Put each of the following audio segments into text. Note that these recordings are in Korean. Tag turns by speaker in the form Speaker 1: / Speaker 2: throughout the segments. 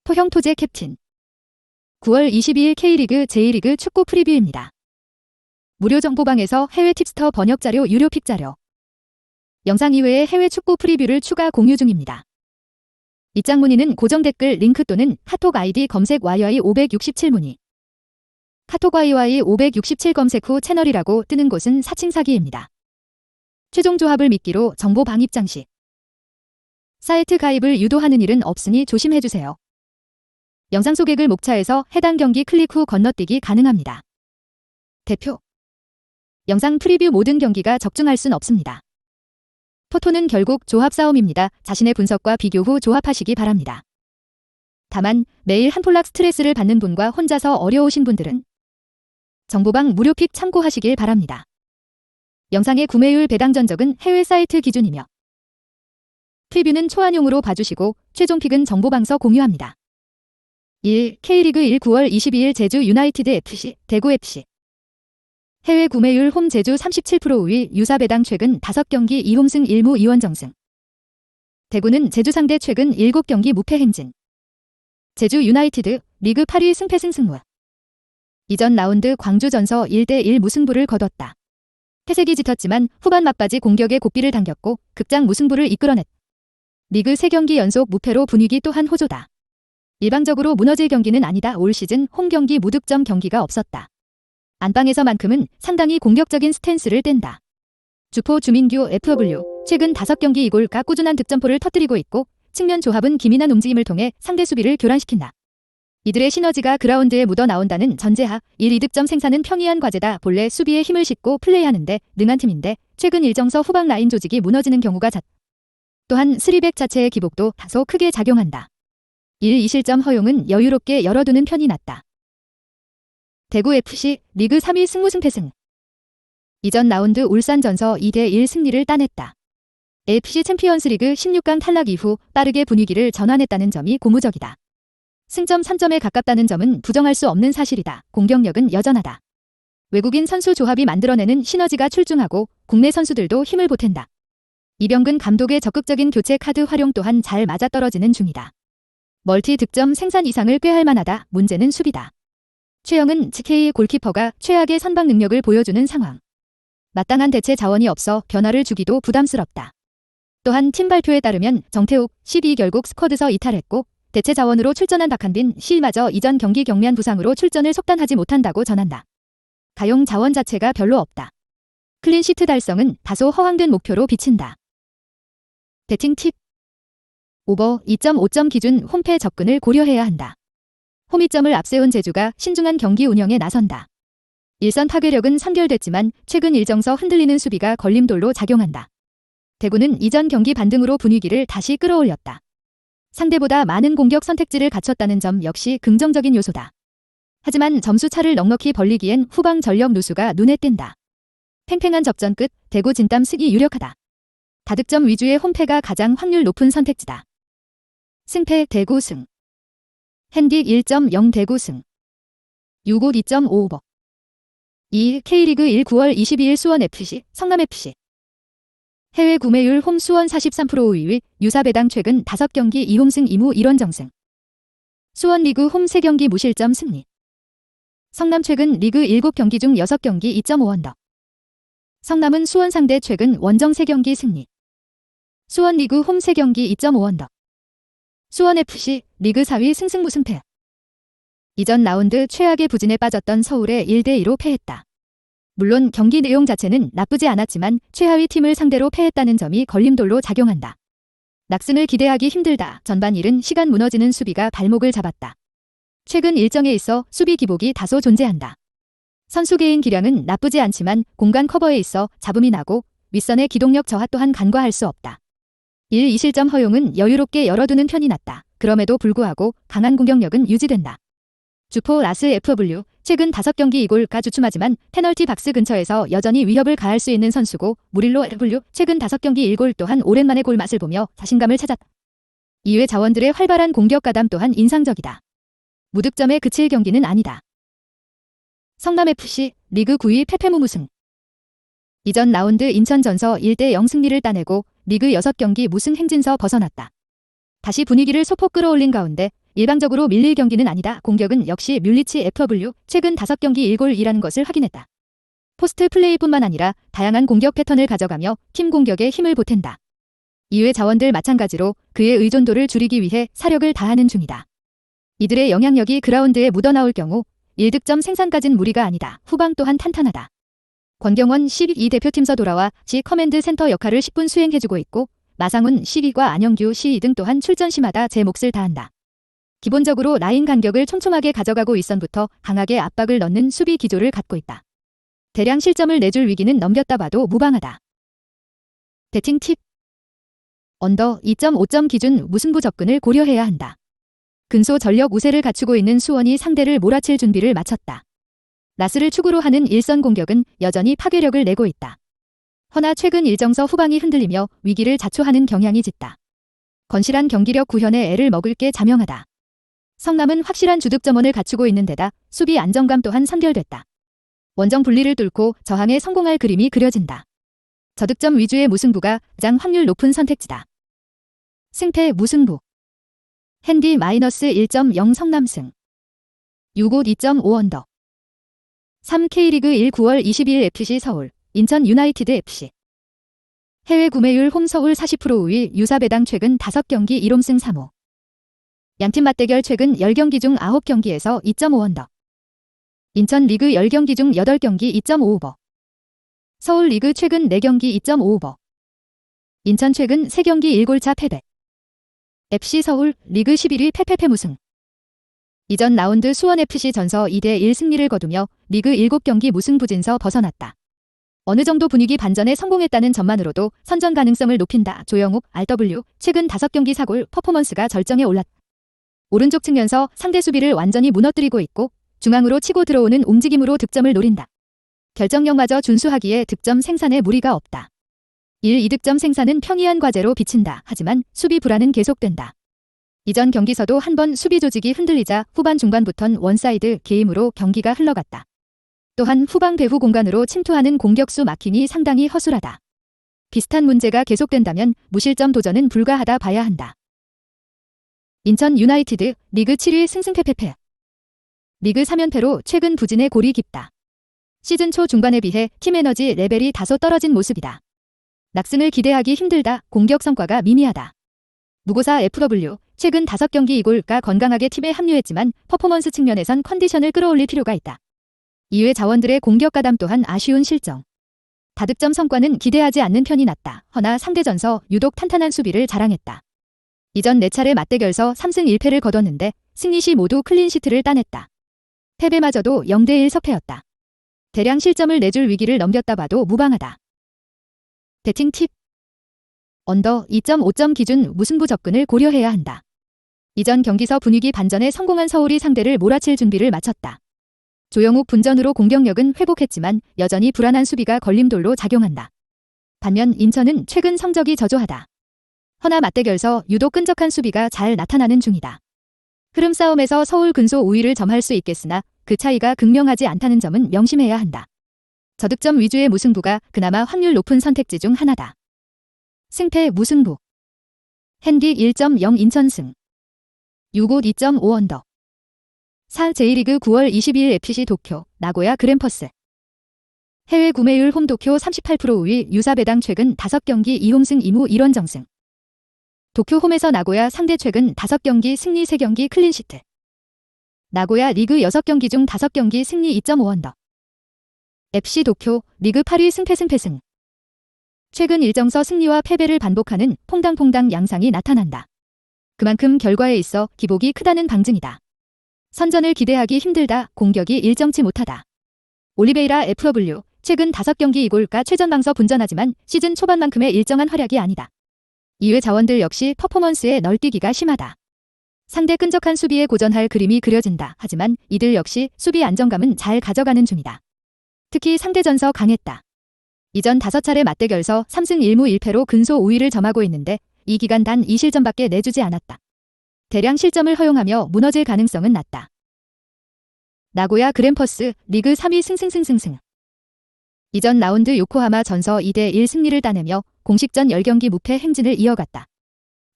Speaker 1: 토형토제 캡틴 9월 22일 K리그 J리그 축구 프리뷰입니다. 무료 정보방에서 해외 팁스터 번역 자료 유료 픽 자료 영상 이외에 해외 축구 프리뷰를 추가 공유 중입니다. 입장 문의는 고정 댓글 링크 또는 카톡 아이디 검색 YY567 문의 카톡 YY567 검색 후 채널이라고 뜨는 곳은 사칭 사기입니다. 최종 조합을 미끼로 정보 방입장 시 사이트 가입을 유도하는 일은 없으니 조심해주세요. 영상 소개글 목차에서 해당 경기 클릭 후 건너뛰기 가능합니다. 대표 영상 프리뷰 모든 경기가 적중할 순 없습니다. 토토는 결국 조합 싸움입니다. 자신의 분석과 비교 후 조합하시기 바랍니다. 다만 매일 한 폴락 스트레스를 받는 분과 혼자서 어려우신 분들은 정보방 무료 픽 참고하시길 바랍니다. 영상의 구매율 배당 전적은 해외 사이트 기준이며 프리뷰는 초안용으로 봐주시고 최종 픽은 정보방서 공유합니다. 1. K리그 1 9월 22일 제주 유나이티드 FC, 대구 FC 해외 구매율 홈 제주 37% 우위 유사 배당 최근 5경기 2홈승 1무 2원정승 대구는 제주 상대 최근 7경기 무패 행진 제주 유나이티드 리그 8위 승패승 승무 이전 라운드 광주 전서 1대1 무승부를 거뒀다. 태색이 짙었지만 후반 막바지 공격에 고삐를 당겼고 극장 무승부를 이끌어냈다. 리그 3경기 연속 무패로 분위기 또한 호조다. 일방적으로 무너질 경기는 아니다. 올 시즌 홈 경기 무득점 경기가 없었다. 안방에서만큼은 상당히 공격적인 스탠스를 뗀다. 주포 주민규 FW 최근 5경기 2골과 꾸준한 득점포를 터뜨리고 있고 측면 조합은 기민한 움직임을 통해 상대 수비를 교란시킨다. 이들의 시너지가 그라운드에 묻어나온다는 전제하 1, 2득점 생산은 평이한 과제다. 본래 수비에 힘을 싣고 플레이하는데 능한 팀인데 최근 일정서 후방 라인 조직이 무너지는 경우가 잦다. 또한 3백 자체의 기복도 다소 크게 작용한다. 1, 2실점 허용은 여유롭게 열어두는 편이 낫다. 대구FC 리그 3위 승무승패승 이전 라운드 울산 전서 2대1 승리를 따냈다. FC 챔피언스리그 16강 탈락 이후 빠르게 분위기를 전환했다는 점이 고무적이다. 승점 3점에 가깝다는 점은 부정할 수 없는 사실이다. 공격력은 여전하다. 외국인 선수 조합이 만들어내는 시너지가 출중하고 국내 선수들도 힘을 보탠다. 이병근 감독의 적극적인 교체 카드 활용 또한 잘 맞아떨어지는 중이다. 멀티 득점 생산 이상을 꾀할 만하다. 문제는 수비다. 최영은 GK 골키퍼가 최악의 선방 능력을 보여주는 상황. 마땅한 대체 자원이 없어 변화를 주기도 부담스럽다. 또한 팀 발표에 따르면 정태욱 12 결국 스쿼드서 이탈했고 대체 자원으로 출전한 박한빈 시마저 이전 경기 경미한 부상으로 출전을 속단하지 못한다고 전한다. 가용 자원 자체가 별로 없다. 클린시트 달성은 다소 허황된 목표로 비친다. 배팅 팁 오버 2.5점 기준 홈패 접근을 고려해야 한다. 홈이점을 앞세운 제주가 신중한 경기 운영에 나선다. 일선 파괴력은 선결됐지만 최근 일정서 흔들리는 수비가 걸림돌로 작용한다. 대구는 이전 경기 반등으로 분위기를 다시 끌어올렸다. 상대보다 많은 공격 선택지를 갖췄다는 점 역시 긍정적인 요소다. 하지만 점수 차를 넉넉히 벌리기엔 후방 전력 누수가 눈에 띈다. 팽팽한 접전 끝 대구 진땀 쓰기 유력하다. 다득점 위주의 홈패가 가장 확률 높은 선택지다. 승패 대구 승 핸딕 1.0 대구 승 6구 2.5 오버 2. K리그 1 9월 22일 수원FC 성남FC 해외 구매율 홈 수원 43% 우위 유사 배당 최근 5경기 2홈승 2무 1원정승 수원 리그 홈 3경기 무실점 승리 성남 최근 리그 7경기 중 6경기 2.5언더 성남은 수원 상대 최근 원정 3경기 승리 수원 리그 홈 3경기 2.5언더 수원FC 리그 4위 승승무승패 이전 라운드 최악의 부진에 빠졌던 서울에 1대2로 패했다. 물론 경기 내용 자체는 나쁘지 않았지만 최하위 팀을 상대로 패했다는 점이 걸림돌로 작용한다. 낙승을 기대하기 힘들다. 전반 1은 시간 무너지는 수비가 발목을 잡았다. 최근 일정에 있어 수비 기복이 다소 존재한다. 선수 개인 기량은 나쁘지 않지만 공간 커버에 있어 잡음이 나고 윗선의 기동력 저하 또한 간과할 수 없다. 1, 2실점 허용은 여유롭게 열어두는 편이 낫다. 그럼에도 불구하고 강한 공격력은 유지된다. 주포 라스 FW 최근 5경기 2골가 주춤하지만 페널티 박스 근처에서 여전히 위협을 가할 수 있는 선수고 무릴로 FW 최근 5경기 1골 또한 오랜만에 골맛을 보며 자신감을 찾았다. 이외 자원들의 활발한 공격 가담 또한 인상적이다. 무득점에 그칠 경기는 아니다. 성남FC 리그 9위 패패무무승 이전 라운드 인천전서 1대0 승리를 따내고 리그 6경기 무승 행진서 벗어났다. 다시 분위기를 소폭 끌어올린 가운데 일방적으로 밀릴 경기는 아니다. 공격은 역시 뮬리치 FW 최근 5경기 1골이라는 것을 확인했다. 포스트 플레이뿐만 아니라 다양한 공격 패턴을 가져가며 팀 공격에 힘을 보탠다. 이외 자원들 마찬가지로 그의 의존도를 줄이기 위해 사력을 다하는 중이다. 이들의 영향력이 그라운드에 묻어나올 경우 1득점 생산까진 무리가 아니다. 후방 또한 탄탄하다. 권경원 12 대표팀서 돌아와 지 커맨드 센터 역할을 10분 수행해주고 있고 마상훈 12과 안영규 12 등 또한 출전 시마다 제 몫을 다한다. 기본적으로 라인 간격을 촘촘하게 가져가고 있선부터 강하게 압박을 넣는 수비 기조를 갖고 있다. 대량 실점을 내줄 위기는 넘겼다 봐도 무방하다. 배팅 팁. 언더 2.5점 기준 무승부 접근을 고려해야 한다. 근소 전력 우세를 갖추고 있는 수원이 상대를 몰아칠 준비를 마쳤다. 라스를 축으로 하는 일선 공격은 여전히 파괴력을 내고 있다. 허나 최근 일정서 후방이 흔들리며 위기를 자초하는 경향이 짙다. 건실한 경기력 구현에 애를 먹을 게 자명하다. 성남은 확실한 주득점원을 갖추고 있는 데다 수비 안정감 또한 선결됐다. 원정 분리를 뚫고 저항에 성공할 그림이 그려진다. 저득점 위주의 무승부가 가장 확률 높은 선택지다. 승패 무승부. 핸디 -1.0 성남승. 6옷 2.5 언더. 3 K리그 1 9월 20일 FC 서울, 인천 유나이티드 FC. 해외 구매율 홈 서울 40% 우위 유사배당 최근 5경기 1홈승 3호. 양팀 맞대결 최근 10경기 중 9경기에서 2.5 언더. 인천 리그 10경기 중 8경기 2.5오버. 서울 리그 최근 4경기 2.5오버. 인천 최근 3경기 1골차 패배. FC 서울 리그 11위 패패패 무승. 이전 라운드 수원FC 전서 2대1 승리를 거두며 리그 7경기 무승부진서 벗어났다. 어느 정도 분위기 반전에 성공했다는 점만으로도 선전 가능성을 높인다. 조영욱 RW 최근 5경기 4골 퍼포먼스가 절정에 올랐다. 오른쪽 측면서 상대 수비를 완전히 무너뜨리고 있고 중앙으로 치고 들어오는 움직임으로 득점을 노린다. 결정력마저 준수하기에 득점 생산에 무리가 없다. 1-2득점 생산은 평이한 과제로 비친다. 하지만 수비 불안은 계속된다. 이전 경기서도 한번 수비 조직이 흔들리자 후반 중반부턴 원사이드 게임으로 경기가 흘러갔다. 또한 후방 배후 공간으로 침투하는 공격수 마킹이 상당히 허술하다. 비슷한 문제가 계속된다면 무실점 도전은 불가하다 봐야 한다. 인천 유나이티드 리그 7위 승승패패패. 리그 3연패로 최근 부진의 골이 깊다. 시즌 초 중반에 비해 팀 에너지 레벨이 다소 떨어진 모습이다. 낙승을 기대하기 힘들다. 공격 성과가 미미하다. 무고사 FW 최근 5경기 2골가 건강하게 팀에 합류했지만 퍼포먼스 측면에선 컨디션을 끌어올릴 필요가 있다. 이외 자원들의 공격 가담 또한 아쉬운 실정. 다득점 성과는 기대하지 않는 편이 낫다. 허나 상대전서 유독 탄탄한 수비를 자랑했다. 이전 4차례 맞대결서 3승 1패를 거뒀는데 승리 시 모두 클린시트를 따냈다. 패배마저도 0대1 석패였다. 대량 실점을 내줄 위기를 넘겼다 봐도 무방하다. 배팅 팁. 언더 2.5점 기준 무승부 접근을 고려해야 한다. 이전 경기서 분위기 반전에 성공한 서울이 상대를 몰아칠 준비를 마쳤다. 조영욱 분전으로 공격력은 회복했지만 여전히 불안한 수비가 걸림돌로 작용한다. 반면 인천은 최근 성적이 저조하다. 허나 맞대결서 유독 끈적한 수비가 잘 나타나는 중이다. 흐름 싸움에서 서울 근소 우위를 점할 수 있겠으나 그 차이가 극명하지 않다는 점은 명심해야 한다. 저득점 위주의 무승부가 그나마 확률 높은 선택지 중 하나다. 승패 무승부. 핸디 1.0 인천승. 6옷 2.5 언더. 4 J리그 9월 22일 FC 도쿄, 나고야 그랜퍼스. 해외 구매율 홈 도쿄 38% 우위 유사배당 최근 5경기 2홈승 2무 1원정승. 도쿄 홈에서 나고야 상대 최근 5경기 승리 3경기 클린시트. 나고야 리그 6경기 중 5경기 승리 2.5 언더. FC 도쿄 리그 8위 승패승. 최근 일정서 승리와 패배를 반복하는 퐁당퐁당 양상이 나타난다. 그만큼 결과에 있어 기복이 크다는 방증이다. 선전을 기대하기 힘들다. 공격이 일정치 못하다. 올리베이라 FW 최근 5경기 2골가 최전방서 분전하지만 시즌 초반만큼의 일정한 활약이 아니다. 이외 자원들 역시 퍼포먼스에 널뛰기가 심하다. 상대 끈적한 수비에 고전할 그림이 그려진다. 하지만 이들 역시 수비 안정감은 잘 가져가는 중이다. 특히 상대전서 강했다. 이전 5차례 맞대결서 3승 1무 1패로 근소 우위를 점하고 있는데 이 기간 단 2실점밖에 내주지 않았다. 대량 실점을 허용하며 무너질 가능성은 낮다. 나고야 그랜퍼스 리그 3위 승승승승승. 이전 라운드 요코하마 전서 2대1 승리를 따내며 공식전 10경기 무패 행진을 이어갔다.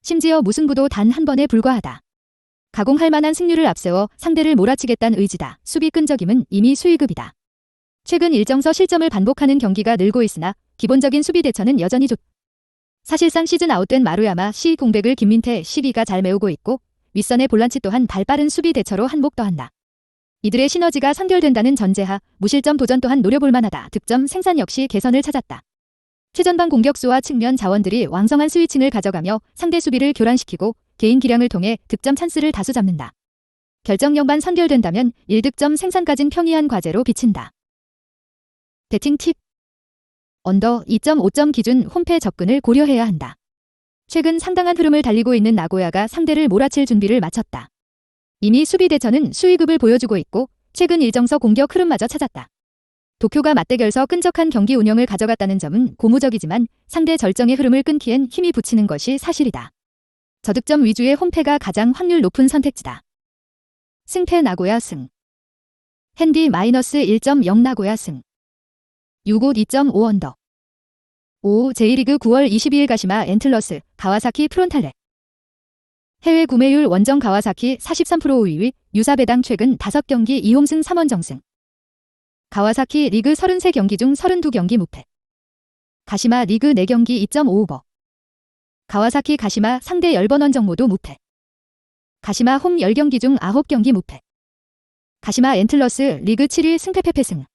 Speaker 1: 심지어 무승부도 단 한 번에 불과하다. 가공할 만한 승률을 앞세워 상대를 몰아치겠다는 의지다. 수비 끈적임은 이미 수위급이다. 최근 일정서 실점을 반복하는 경기가 늘고 있으나 기본적인 수비 대처는 여전히 좋다. 사실상 시즌 아웃된 마루야마 C 공백을 김민태 CB가 잘 메우고 있고 윗선의 볼란치 또한 발빠른 수비 대처로 한몫 더한다. 이들의 시너지가 선결된다는 전제하 무실점 도전 또한 노려볼 만하다. 득점 생산 역시 개선을 찾았다. 최전방 공격수와 측면 자원들이 왕성한 스위칭을 가져가며 상대 수비를 교란시키고 개인 기량을 통해 득점 찬스를 다수 잡는다. 결정력만 선결된다면 1득점 생산까진 평이한 과제로 비친다. 배팅 팁. 언더 2.5점 기준 홈패 접근을 고려해야 한다. 최근 상당한 흐름을 달리고 있는 나고야가 상대를 몰아칠 준비를 마쳤다. 이미 수비 대처는 수위급을 보여주고 있고 최근 일정서 공격 흐름마저 찾았다. 도쿄가 맞대결서 끈적한 경기 운영을 가져갔다는 점은 고무적이지만 상대 절정의 흐름을 끊기엔 힘이 붙이는 것이 사실이다. 저득점 위주의 홈패가 가장 확률 높은 선택지다. 승패 나고야 승. 핸디 -1.0 나고야 승. 6호 2.5 언더. 5. J리그 9월 22일 가시마 엔틀러스 가와사키 프론탈레. 해외 구매율 원정 가와사키 43% 5위, 유사배당 최근 5경기 2홈승 3원정승. 가와사키 리그 33경기 중 32경기 무패. 가시마 리그 4경기 2.5오버. 가와사키 가시마 상대 10번 원정 모두 무패. 가시마 홈 10경기 중 9경기 무패. 가시마 엔틀러스 리그 7위 승패패패승.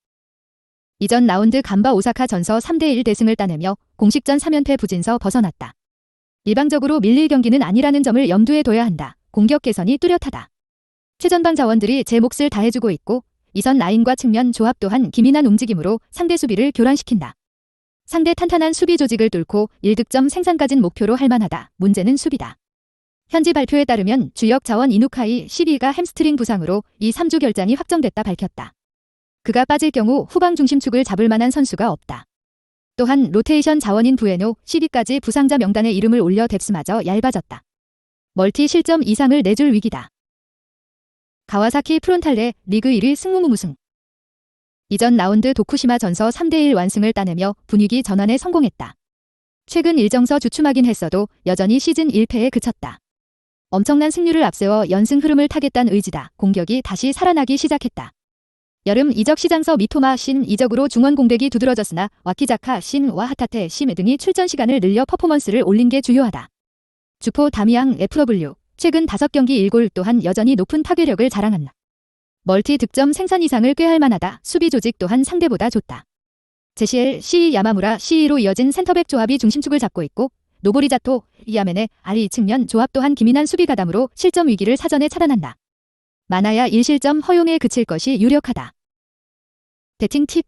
Speaker 1: 이전 라운드 간바 오사카 전서 3대1 대승을 따내며 공식전 3연패 부진서 벗어났다. 일방적으로 밀릴 경기는 아니라는 점을 염두에 둬야 한다. 공격 개선이 뚜렷하다. 최전방 자원들이 제 몫을 다해주고 있고 이선 라인과 측면 조합 또한 기민한 움직임으로 상대 수비를 교란시킨다. 상대 탄탄한 수비 조직을 뚫고 1득점 생산까진 목표로 할 만하다. 문제는 수비다. 현지 발표에 따르면 주역 자원 이누카이 12가 햄스트링 부상으로 이 3주 결장이 확정됐다 밝혔다. 그가 빠질 경우 후방 중심축을 잡을 만한 선수가 없다. 또한 로테이션 자원인 부에노 12까지 부상자 명단에 이름을 올려 뎁스마저 얇아졌다. 멀티 실점 이상을 내줄 위기다. 가와사키 프론탈레 리그 1위 승무무무승. 이전 라운드 도쿠시마 전서 3대1 완승을 따내며 분위기 전환에 성공했다. 최근 일정서 주춤하긴 했어도 여전히 시즌 1패에 그쳤다. 엄청난 승률을 앞세워 연승 흐름을 타겠다는 의지다. 공격이 다시 살아나기 시작했다. 여름 이적 시장서 미토마 신 이적으로 중원 공백이 두드러졌으나 와키자카 신와 하타테 심 등이 출전 시간을 늘려 퍼포먼스를 올린 게 주요하다. 주포 다미앙 FW 최근 5경기 1골 또한 여전히 높은 파괴력을 자랑한다. 멀티 득점 생산 이상을 꾀할 만하다. 수비 조직 또한 상대보다 좋다. 제시엘 C 야마무라 C로 이어진 센터백 조합이 중심축을 잡고 있고 노보리자토 이아멘의 아리 측면 조합 또한 기민한 수비 가담으로 실점 위기를 사전에 차단한다. 많아야 1실점 허용에 그칠 것이 유력하다. 배팅 팁.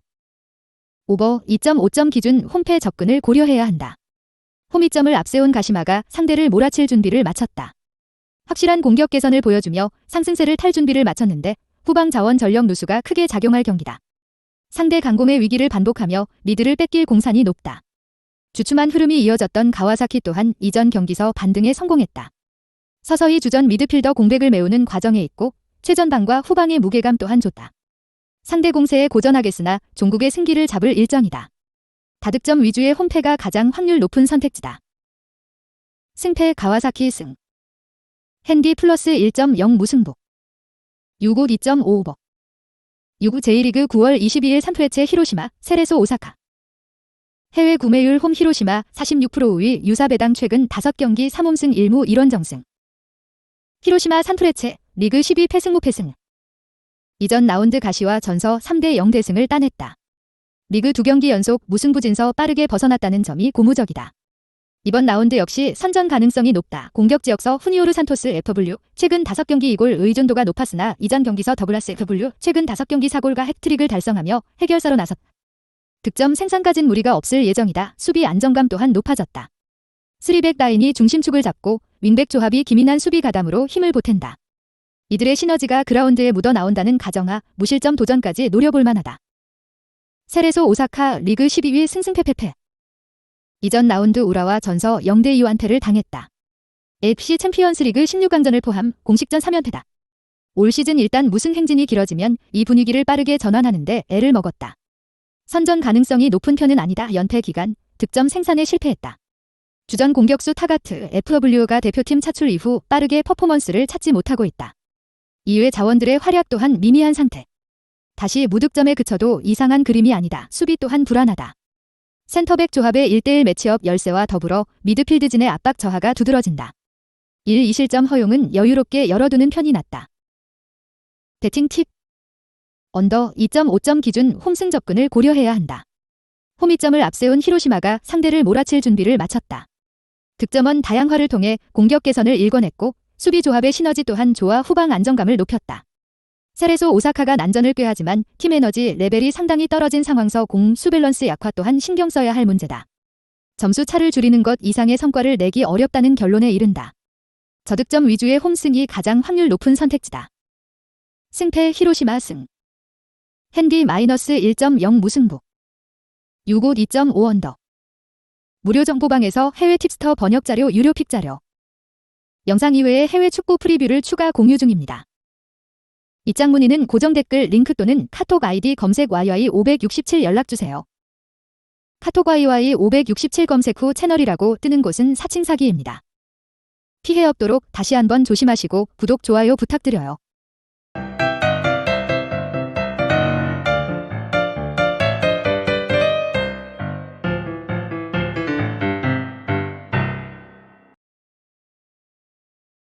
Speaker 1: 오버 2.5점 기준 홈패 접근을 고려해야 한다. 홈이점을 앞세운 가시마가 상대를 몰아칠 준비를 마쳤다. 확실한 공격 개선을 보여주며 상승세를 탈 준비를 마쳤는데 후방 자원 전력 누수가 크게 작용할 경기다. 상대 강공의 위기를 반복하며 리드를 뺏길 공산이 높다. 주춤한 흐름이 이어졌던 가와사키 또한 이전 경기서 반등에 성공했다. 서서히 주전 미드필더 공백을 메우는 과정에 있고 최전방과 후방의 무게감 또한 좋다. 상대 공세에 고전하겠으나 종국의 승기를 잡을 일정이다. 다득점 위주의 홈패가 가장 확률 높은 선택지다. 승패 가와사키 승. 핸디 플러스 1.0 무승부. 6호 2.5오버. 6호 J리그 9월 22일 산토에체 히로시마 세레소 오사카. 해외 구매율 홈 히로시마 46% 5위 유사배당 최근 5경기 3홈승 1무 1원정승. 히로시마 산토레체 리그 12 패승 무패승. 이전 라운드 가시와 전서 3대0 대승을 따냈다. 리그 2경기 연속 무승부진서 빠르게 벗어났다는 점이 고무적이다. 이번 라운드 역시 선전 가능성이 높다. 공격 지역서 후니오르 산토스 FW 최근 5경기 2골 의존도가 높았으나 이전 경기서 더글라스 FW 최근 5경기 4골과 해트트릭을 달성하며 해결사로 나섰다. 득점 생산까진 무리가 없을 예정이다. 수비 안정감 또한 높아졌다. 3백 라인이 중심축을 잡고 윙백 조합이 기민한 수비 가담으로 힘을 보탠다. 이들의 시너지가 그라운드에 묻어나온다는 가정하 무실점 도전까지 노려볼 만하다. 세레소 오사카 리그 12위 승승패패패. 이전 라운드 우라와 전서 0대2 완패를 당했다. FC 챔피언스 리그 16강전을 포함 공식전 3연패다. 올 시즌 일단 무승 행진이 길어지면 이 분위기를 빠르게 전환하는데 애를 먹었다. 선전 가능성이 높은 편은 아니다. 연패 기간, 득점 생산에 실패했다. 주전 공격수 타가트 FW가 대표팀 차출 이후 빠르게 퍼포먼스를 찾지 못하고 있다. 이외 자원들의 활약 또한 미미한 상태. 다시 무득점에 그쳐도 이상한 그림이 아니다. 수비 또한 불안하다. 센터백 조합의 1대1 매치업 열세와 더불어 미드필드진의 압박 저하가 두드러진다. 1-2실점 허용은 여유롭게 열어두는 편이 낫다. 배팅 팁. 언더 2.5점 기준 홈승 접근을 고려해야 한다. 홈2점을 앞세운 히로시마가 상대를 몰아칠 준비를 마쳤다. 득점원 다양화를 통해 공격 개선을 일궈냈고 수비 조합의 시너지 또한 조화 후방 안정감을 높였다. 세레소 오사카가 난전을 꾀하지만 팀 에너지 레벨이 상당히 떨어진 상황서 공 수밸런스 약화 또한 신경 써야 할 문제다. 점수 차를 줄이는 것 이상의 성과를 내기 어렵다는 결론에 이른다. 저득점 위주의 홈승이 가장 확률 높은 선택지다. 승패 히로시마 승. 핸디 -1.0 무승부. 6옷 2.5 언더. 무료 정보방에서 해외 팁스터 번역 자료 유료 픽 자료. 영상 이외에 해외 축구 프리뷰를 추가 공유 중입니다. 입장 문의는 고정 댓글 링크 또는 카톡 아이디 검색 YY567 연락주세요. 카톡 YY567 검색 후 채널이라고 뜨는 곳은 사칭 사기입니다. 피해 없도록 다시 한번 조심하시고 구독, 좋아요 부탁드려요.